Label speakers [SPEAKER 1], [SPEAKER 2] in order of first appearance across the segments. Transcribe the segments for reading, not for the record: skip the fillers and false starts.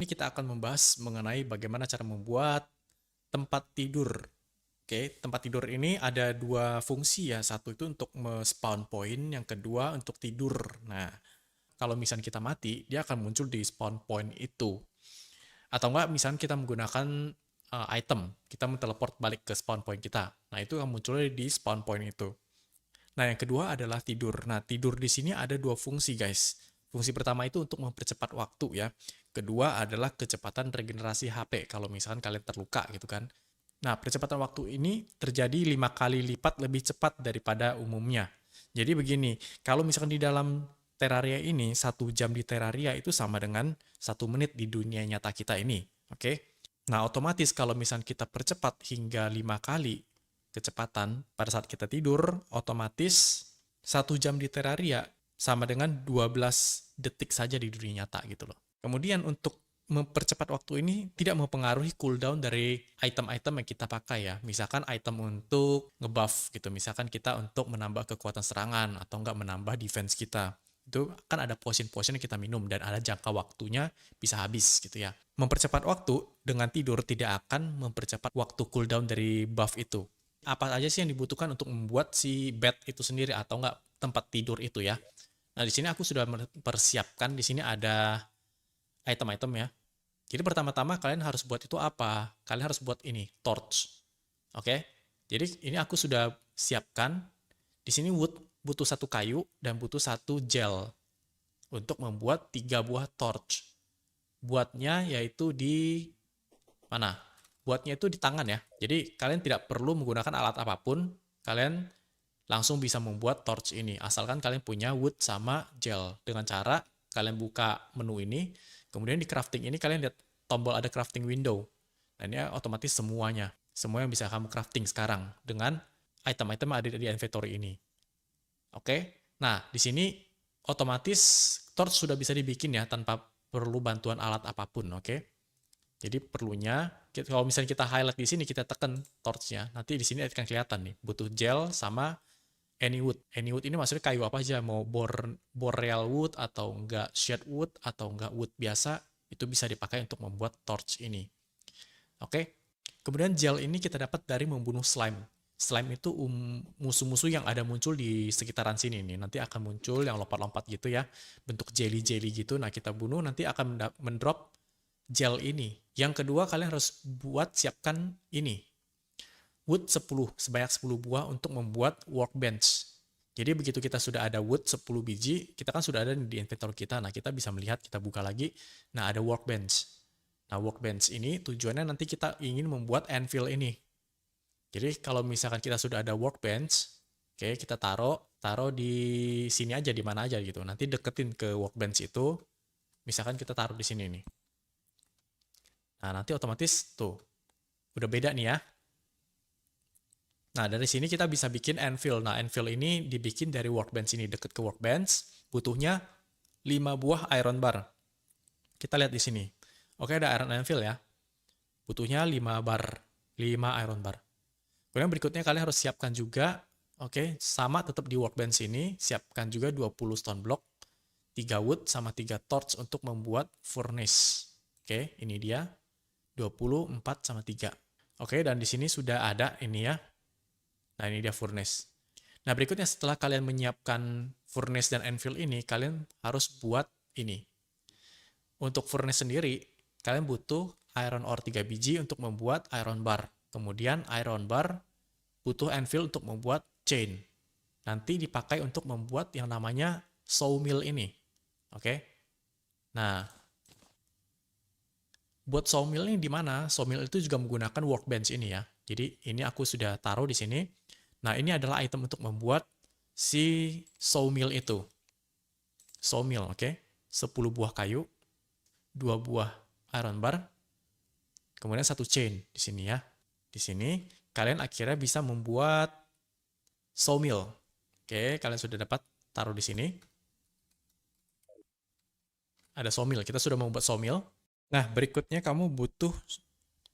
[SPEAKER 1] Ini kita akan membahas mengenai bagaimana cara membuat tempat tidur. Oke, tempat tidur ini ada dua fungsi ya. Satu itu untuk spawn point, yang kedua untuk tidur. Nah, kalau misalnya kita mati, dia akan muncul di spawn point itu. Atau enggak, misalnya kita menggunakan item, kita menteleport balik ke spawn point kita. Nah, itu akan muncul di spawn point itu. Nah, yang kedua adalah tidur. Nah, tidur di sini ada dua fungsi, guys. Fungsi pertama itu untuk mempercepat waktu ya. Kedua adalah kecepatan regenerasi HP kalau misalkan kalian terluka gitu kan. Nah, percepatan waktu ini terjadi 5 kali lipat lebih cepat daripada umumnya. Jadi begini, kalau misalkan di dalam Terraria ini, 1 jam di Terraria itu sama dengan 1 menit di dunia nyata kita ini. Oke? Nah, otomatis kalau misalkan kita percepat hingga 5 kali kecepatan pada saat kita tidur, otomatis 1 jam di Terraria sama dengan 12 detik saja di dunia nyata gitu loh. Kemudian untuk mempercepat waktu ini tidak mempengaruhi cooldown dari item-item yang kita pakai ya. Misalkan item untuk ngebuff gitu. Misalkan kita untuk menambah kekuatan serangan atau enggak menambah defense kita. Itu kan ada potion-potion yang kita minum dan ada jangka waktunya bisa habis gitu ya. Mempercepat waktu dengan tidur tidak akan mempercepat waktu cooldown dari buff itu. Apa aja sih yang dibutuhkan untuk membuat si bed itu sendiri atau enggak tempat tidur itu ya. Nah, di sini aku sudah mempersiapkan, di sini ada item-item ya. Jadi pertama-tama kalian harus buat itu apa? Kalian harus buat ini, torch. Oke? Jadi ini aku sudah siapkan. Di sini wood butuh 1 kayu dan butuh 1 gel untuk membuat 3 buah torch. Buatnya yaitu di mana? Buatnya itu di tangan ya. Jadi kalian tidak perlu menggunakan alat apapun. Kalian langsung bisa membuat torch ini. Asalkan kalian punya wood sama gel. Dengan cara kalian buka menu ini. Kemudian di crafting ini kalian lihat tombol ada crafting window. Dan ini otomatis semuanya. Semua yang bisa kamu crafting sekarang. Dengan item-item yang ada di inventory ini. Oke. Nah, di sini otomatis torch sudah bisa dibikin ya tanpa perlu bantuan alat apapun. Oke. Jadi perlunya, kalau misalnya kita highlight di sini, kita tekan torchnya, nanti di sini akan kelihatan nih, butuh gel sama any wood. Any wood ini maksudnya kayu apa aja, mau boreal wood atau enggak shade wood atau enggak wood biasa, itu bisa dipakai untuk membuat torch ini. Oke. Kemudian gel ini kita dapat dari membunuh slime. Slime itu musuh-musuh yang ada muncul di sekitaran sini nih. Nanti akan muncul yang lompat-lompat gitu ya, bentuk jelly-jelly gitu. Nah, kita bunuh, nanti akan mendrop gel ini. Yang kedua, kalian harus siapkan ini. Wood 10, sebanyak 10 buah untuk membuat workbench. Jadi begitu kita sudah ada wood 10 biji, kita kan sudah ada di inventory kita. Nah, kita bisa melihat, kita buka lagi. Nah, ada workbench. Nah, workbench ini tujuannya nanti kita ingin membuat anvil ini. Jadi kalau misalkan kita sudah ada workbench, oke, kita taruh di sini aja, di mana aja gitu. Nanti deketin ke workbench itu. Misalkan kita taruh di sini nih. Nah, nanti otomatis tuh udah beda nih ya. Nah, dari sini kita bisa bikin anvil. Nah, anvil ini dibikin dari workbench ini, deket ke workbench. Butuhnya 5 buah iron bar. Kita lihat di sini. Oke, ada iron anvil ya. Butuhnya 5 bar. 5 iron bar. Kemudian berikutnya kalian harus siapkan juga, oke, sama tetap di workbench ini, siapkan juga 20 stone block, 3 wood, sama 3 torch untuk membuat furnace. Oke, ini dia. 24 sama 3. Oke, dan di sini sudah ada ini ya. Nah, ini dia furnace. Nah, berikutnya setelah kalian menyiapkan furnace dan anvil ini, kalian harus buat ini. Untuk furnace sendiri, kalian butuh iron ore 3 biji untuk membuat iron bar. Kemudian iron bar butuh anvil untuk membuat chain. Nanti dipakai untuk membuat yang namanya sawmill ini. Oke. Nah, buat sawmill ini di mana? Sawmill itu juga menggunakan workbench ini ya. Jadi ini aku sudah taruh di sini. Nah, ini adalah item untuk membuat si sawmill itu. Sawmill, oke. 10 buah kayu, 2 buah iron bar, kemudian 1 chain di sini ya. Di sini kalian akhirnya bisa membuat sawmill. Oke, kalian sudah dapat taruh di sini. Ada sawmill, kita sudah membuat sawmill. Nah, berikutnya kamu butuh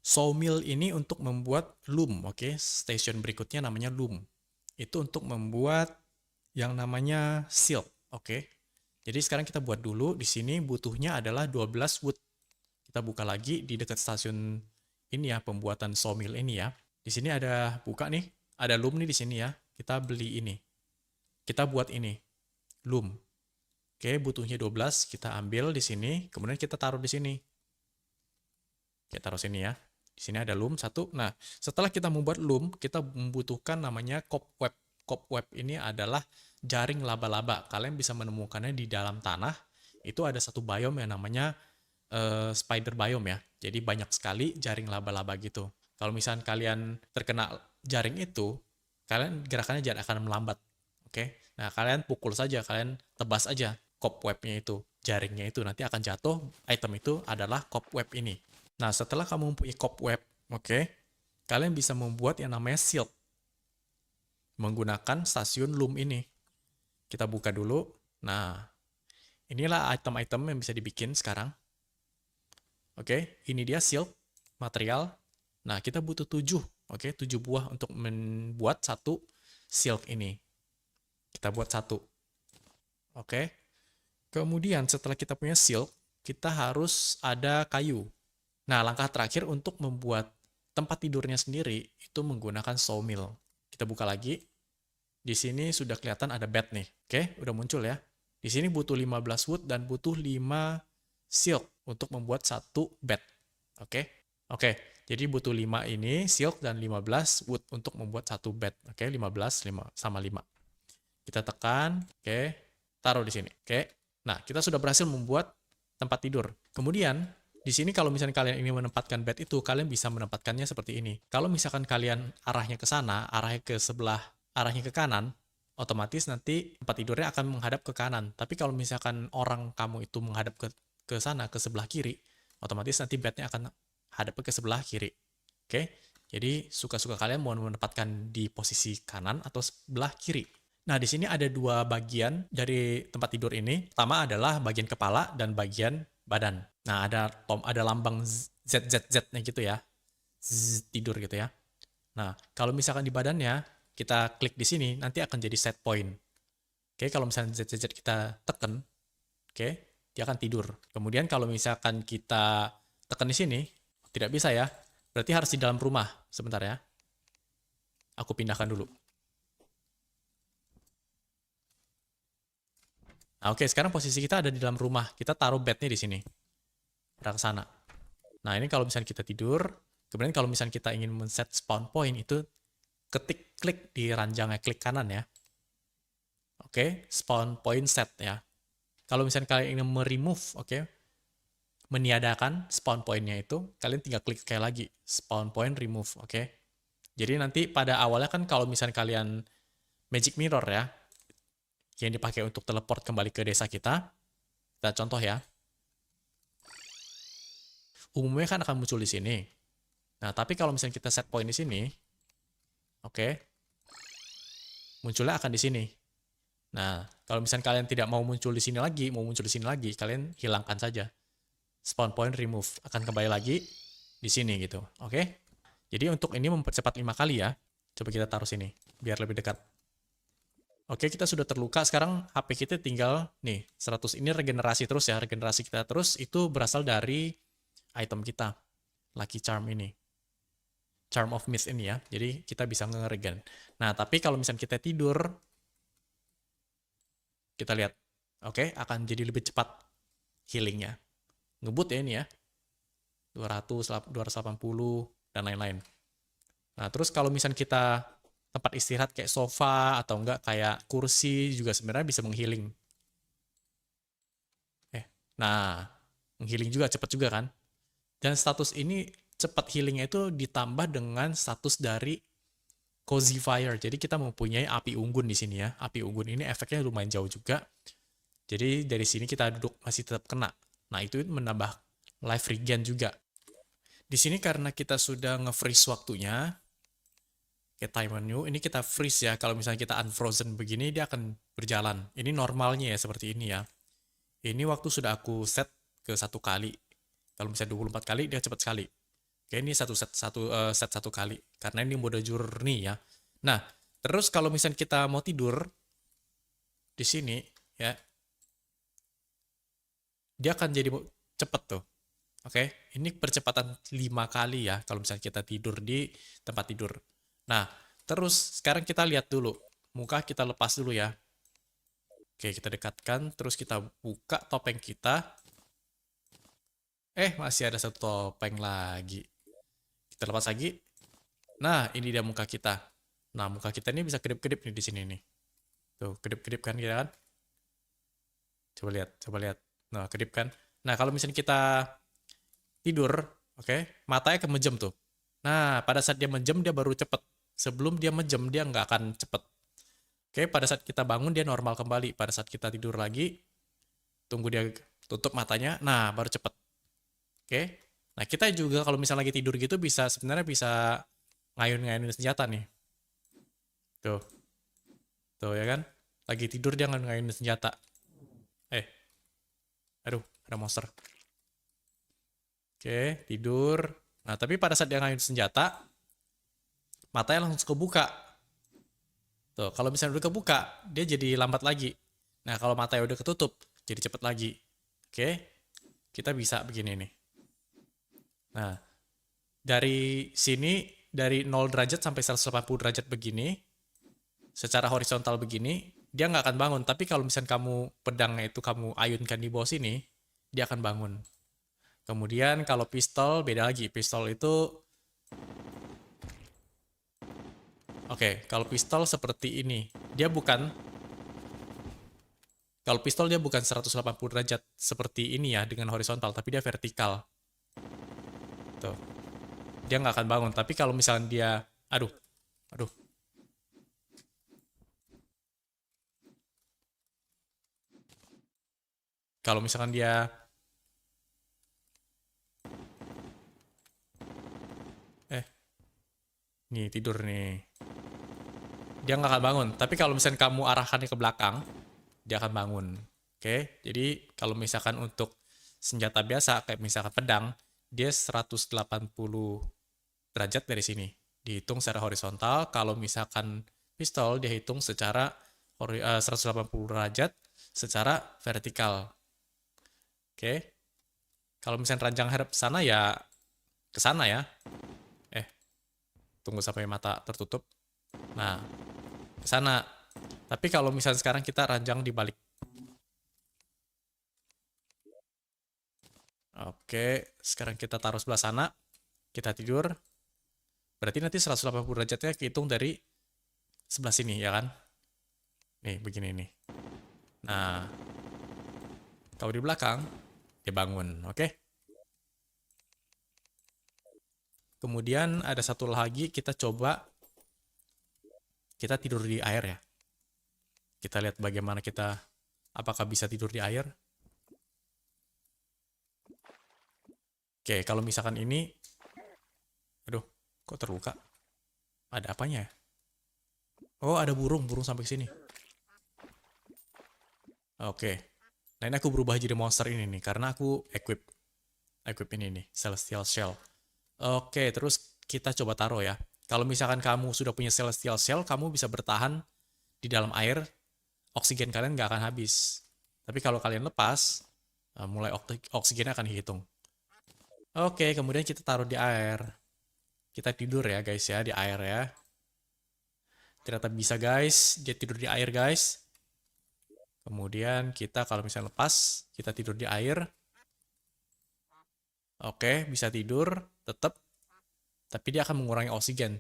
[SPEAKER 1] sawmill ini untuk membuat loom, oke. Station berikutnya namanya loom. Itu untuk membuat yang namanya silk, oke. Jadi sekarang kita buat dulu, di sini butuhnya adalah 12 wood. Kita buka lagi di dekat stasiun ini ya, pembuatan sawmill ini ya. Di sini ada buka nih, ada loom nih di sini ya. Kita beli ini. Kita buat ini, loom. Oke, butuhnya 12, kita ambil di sini, kemudian kita taruh di sini. Kita taruh sini ya. Di sini ada loom satu. Nah, setelah kita membuat loom, kita membutuhkan namanya cobweb. Cobweb ini adalah jaring laba-laba. Kalian bisa menemukannya di dalam tanah. Itu ada satu biome yang namanya spider biome ya. Jadi banyak sekali jaring laba-laba gitu. Kalau misalnya kalian terkena jaring itu, kalian gerakannya jangan akan melambat. Oke. Nah, kalian pukul saja, kalian tebas aja cobwebnya itu, jaringnya itu nanti akan jatuh. Item itu adalah cobweb ini. Nah, setelah kamu mempunyai cobweb, oke, kalian bisa membuat yang namanya shield menggunakan stasiun loom ini. Kita buka dulu. Nah, inilah item-item yang bisa dibikin sekarang. Oke, ini dia shield material. Nah, kita butuh 7, oke, 7 buah untuk membuat satu shield ini. Kita buat satu. Oke. Kemudian setelah kita punya shield, kita harus ada kayu. Nah, langkah terakhir untuk membuat tempat tidurnya sendiri itu menggunakan sawmill. Kita buka lagi. Di sini sudah kelihatan ada bed nih. Oke, udah muncul ya. Di sini butuh 15 wood dan butuh 5 silk untuk membuat satu bed. Oke. Oke, jadi butuh 5 ini silk dan 15 wood untuk membuat satu bed. Oke, 15 sama 5. Kita tekan, oke, taruh di sini. Oke. Nah, kita sudah berhasil membuat tempat tidur. Kemudian, di sini kalau misalnya kalian ingin menempatkan bed itu, kalian bisa menempatkannya seperti ini. Kalau misalkan kalian arahnya ke sana, arahnya ke sebelah, arahnya ke kanan, otomatis nanti tempat tidurnya akan menghadap ke kanan. Tapi kalau misalkan orang kamu itu menghadap ke sana, ke sebelah kiri, otomatis nanti bednya akan hadap ke sebelah kiri. Oke? Jadi, suka-suka kalian mau menempatkan di posisi kanan atau sebelah kiri. Nah, di sini ada dua bagian dari tempat tidur ini. Pertama adalah bagian kepala dan bagian badan. Nah, ada lambang ZZZ-nya gitu ya. Tidur gitu ya. Nah, kalau misalkan di badannya, kita klik di sini, nanti akan jadi set point. Oke, kalau misalkan ZZZ kita tekan, oke, dia akan tidur. Kemudian kalau misalkan kita tekan di sini, tidak bisa ya. Berarti harus di dalam rumah. Sebentar ya. Aku pindahkan dulu. Nah, oke, sekarang posisi kita ada di dalam rumah. Kita taruh bednya di sini. Arah ke sana. Nah, ini kalau misalnya kita tidur, kemudian kalau misalnya kita ingin men-set spawn point, itu klik di ranjangnya, klik kanan ya. Oke, spawn point set ya. Kalau misalnya kalian ingin remove, oke, meniadakan spawn point-nya itu, kalian tinggal klik sekali lagi, spawn point remove, oke. Jadi nanti pada awalnya kan kalau misalnya kalian magic mirror ya, yang dipakai untuk teleport kembali ke desa kita contoh ya. Umumnya kan akan muncul di sini. Nah, tapi kalau misalnya kita set point di sini, oke, munculnya akan di sini. Nah, kalau misalnya kalian tidak mau muncul di sini lagi, mau muncul di sini lagi, kalian hilangkan saja. Spawn point remove akan kembali lagi di sini gitu. Oke? Jadi untuk ini mempercepat 5 kali ya. Coba kita taruh sini biar lebih dekat. Oke, kita sudah terluka. Sekarang HP kita tinggal nih 100. Ini regenerasi terus ya. Regenerasi kita terus itu berasal dari item kita. Lucky Charm ini. Charm of Mist ini ya. Jadi kita bisa nge-regen. Nah, tapi kalau misalnya kita tidur, kita lihat. Oke, akan jadi lebih cepat healingnya. Ngebut ya ini ya. 200, 280, dan lain-lain. Nah, terus kalau misalnya kita tempat istirahat kayak sofa atau enggak kayak kursi juga sebenarnya bisa menghealing. Nah, menghealing juga cepat juga kan. Dan status ini cepat healingnya itu ditambah dengan status dari Cozy Fire. Jadi kita mempunyai api unggun di sini ya. Api unggun ini efeknya lumayan jauh juga. Jadi dari sini kita duduk masih tetap kena. Nah, itu menambah life regen juga. Di sini karena kita sudah nge-freeze waktunya, kayak time menu, ini kita freeze ya. Kalau misalnya kita unfrozen begini, dia akan berjalan. Ini normalnya ya, seperti ini ya. Ini waktu sudah aku set ke 1 kali. Kalau misalnya 24 kali, dia cepat sekali. Oke, ini set satu kali. Karena ini mode journey ya. Nah, terus kalau misalnya kita mau tidur, di sini ya, dia akan jadi cepet tuh. Oke, ini percepatan 5 kali ya kalau misalnya kita tidur di tempat tidur. Nah, terus sekarang kita lihat dulu. Muka kita lepas dulu ya. Oke, kita dekatkan, terus kita buka topeng kita. Masih ada satu topeng lagi. Kita lepas lagi. Nah, ini dia muka kita. Nah, muka kita ini bisa kedip-kedip nih di sini nih. Tuh, kedip-kedip kan kita kan? Coba lihat. Nah, kedip kan? Nah, kalau misalnya kita tidur, oke, matanya kemejam tuh. Nah, pada saat dia menjem, dia baru cepet. Sebelum dia menjem, dia nggak akan cepet. Oke, pada saat kita bangun, dia normal kembali. Pada saat kita tidur lagi, tunggu dia tutup matanya, nah baru cepet. Oke, nah kita juga kalau misalnya lagi tidur gitu sebenarnya bisa ngayun-ngayunin senjata nih. Tuh, tuh ya kan? Lagi tidur dia ngayun-ngayunin senjata. Aduh, ada monster. Oke, tidur. Nah, tapi pada saat dia ngayun senjata, matanya langsung kebuka. Tuh, kalau misalnya udah kebuka, dia jadi lambat lagi. Nah, kalau matanya udah ketutup, jadi cepet lagi. Oke, kita bisa begini nih. Nah, dari sini, dari 0 derajat sampai 180 derajat begini, secara horizontal begini, dia nggak akan bangun. Tapi kalau misalnya kamu pedangnya itu kamu ayunkan di bawah sini, dia akan bangun. Kemudian kalau pistol, beda lagi. Pistol itu Oke, kalau pistol seperti ini. Kalau pistol dia bukan 180 derajat seperti ini ya, dengan horizontal, tapi dia vertikal. Tuh. Dia nggak akan bangun. Tapi kalau misalnya dia... Aduh. Kalau misalkan dia... Nih, tidur nih. Dia nggak akan bangun. Tapi kalau misalkan kamu arahkannya ke belakang, dia akan bangun. Oke, jadi kalau misalkan untuk senjata biasa, kayak misalkan pedang, dia 180 derajat dari sini. Dihitung secara horizontal. Kalau misalkan pistol, dia hitung secara 180 derajat secara vertikal. Oke, kalau misalnya ranjang hadap sana ya ke sana ya. Tunggu sampai mata tertutup. Nah, ke sana. Tapi kalau misalnya sekarang kita ranjang di balik. Oke, sekarang kita taruh sebelah sana. Kita tidur. Berarti nanti 180 derajatnya kehitung dari sebelah sini, ya kan? Nih, begini nih. Nah, kalau di belakang, dia bangun, oke? Kemudian ada satu lagi, kita coba, kita tidur di air ya. Kita lihat bagaimana apakah bisa tidur di air. Oke, kalau misalkan ini, aduh, kok terluka? Ada apanya ya? Oh, ada burung sampai sini. Oke. Nah, ini aku berubah jadi monster ini nih, karena aku equip ini nih, Celestial Shell. Oke, terus kita coba taruh ya. Kalau misalkan kamu sudah punya Celestial Shell, kamu bisa bertahan di dalam air, oksigen kalian nggak akan habis. Tapi kalau kalian lepas, mulai oksigennya akan dihitung. Oke, kemudian kita taruh di air. Kita tidur ya guys ya, di air ya. Ternyata bisa guys, dia tidur di air guys. Kemudian kita kalau misalnya lepas, kita tidur di air. Oke, bisa tidur, tetap. Tapi dia akan mengurangi oksigen.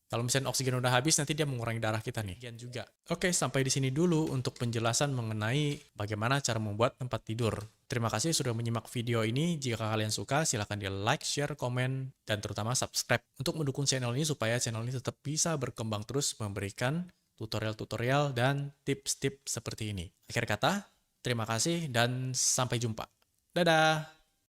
[SPEAKER 1] Kalau misalnya oksigen udah habis, nanti dia mengurangi darah kita nih. Oksigen juga. Oke, sampai di sini dulu untuk penjelasan mengenai bagaimana cara membuat tempat tidur. Terima kasih sudah menyimak video ini. Jika kalian suka, silahkan di like, share, komen, dan terutama subscribe untuk mendukung channel ini supaya channel ini tetap bisa berkembang terus memberikan tutorial-tutorial dan tips-tips seperti ini. Akhir kata, terima kasih dan sampai jumpa. Dadah!